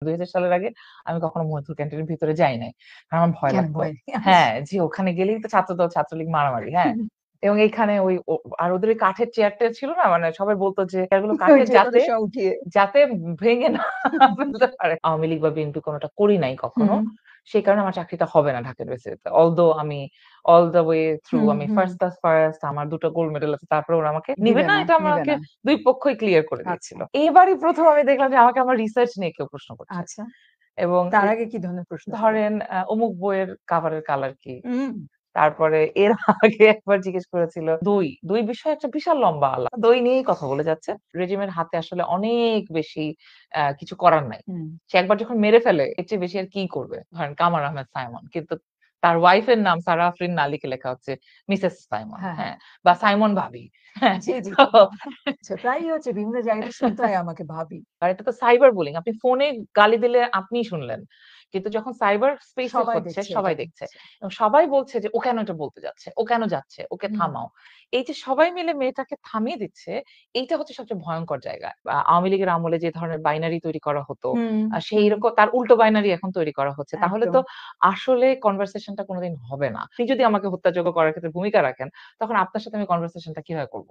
২০০০ সালের আগে আমি কখনো মৈত্র ক্যান্টিনের ভিতরে যাই নাই। কারণ আমার ভয় কেন লাগতো। ভয়? হ্যাঁ, যে ওখানে গেলেই তো ছাত্রদল, ছাত্রলীগ মারামারি, হ্যাঁ? এবং এইখানে আর ওদের ওই কাঠের চেয়ার-টেয়ার ছিল না? মানে সবাই বলত যে চেয়ারগুলো ওই কাঠের যে যাতে তাদের সব উঠিয়ে। যাতে ভেঙে না ফেলতে পারে। আওয়ামী লীগ বা বিএনপি কোনটা করি নাই কখনো। হুম, সেই কারণে আমার চাকরিটা হবে না ঢাকা ইউনিভার্সিটিতে। অলদো আমি অল দ্যা ওয়ে থ্রু হুম, আমি হুম। ফার্স্ট ক্লাস ফার্স্ট আমার ২ টা গোল্ড মেডেল আছে। তারপরে ওরা আমাকে নিবে দিবে না না, এটা নিবে আমাকে না। ২ পক্ষই ক্লিয়ার করে আচ্ছা, দিয়েছিল। এবারই ১ম আমি দেখলাম যে আমাকে আমার রিসার্চ নিয়ে কেউ প্রশ্ন করছে। আচ্ছা। এবং তার আগে কি ধরনের প্রশ্ন ছিল? ধরেন অমুক বইয়ের কভারের কালার কি? হুম, তারপরে এর আগে একবার জিজ্ঞেস করেছিল দই। দই বিষয়ে একটা বিশাল লম্বা আলাপ। দই নিয়েই কথা বলে যাচ্ছে। রেজিমের হাতে আসলে অনেক বেশি কিছু করার নাই। হুম। সে একবার যখন মেরে ফেলে এর চেয়ে বেশি আর কি করবে? ধরেন কামার আহমেদ সাইমন। কিন্তু তার ওয়াইফ এর নাম সারা আফরিন না লিখে লেখা হচ্ছে মিসেস সাইমন। হ্যাঁ, হ্যাঁ। হ্যাঁ? বা সাইমন ভাবি। হ্যাঁ? জি, জি। তো আচ্ছা প্রায়ই হচ্ছে বিভিন্ন জায়গাতে শুনতে হয় আমাকে ভাবি। আর এটা তো সাইবার বুলিং। আপনি ফোনে গালি দিলে আপনিই শুনলেন। কিন্তু যখন সাইবার স্পেস এ সবাই হচ্ছে দেখছে এটা সবাই দেখছে। হচ্ছে। এবং সবাই বলছে যে, "ও কেন এটা বলতে যাচ্ছে? ও কেন যাচ্ছে? ওকে হুম, থামাও।" এই যে সবাই মিলে মেয়েটাকে থামিয়ে দিচ্ছে, এইটা হচ্ছে সবচেয়ে ভয়ংকর জায়গা। আওয়ামী লীগের আমলে যে ধরনের বাইনারি তৈরি করা হতো, হুম, হুম। সেইরকম তার উল্টো বাইনারি এখন তৈরি করা হচ্ছে। তাহলে একদম। তো আসলে কনভারসেশন টা কোনদিন হবে না। আপনি যদি আমাকে হত্যাযজ্ঞ করার ক্ষেত্রে ভূমিকা রাখেন, তখন আপনার সাথে আমি কনভারসেশন টা কিভাবে করব?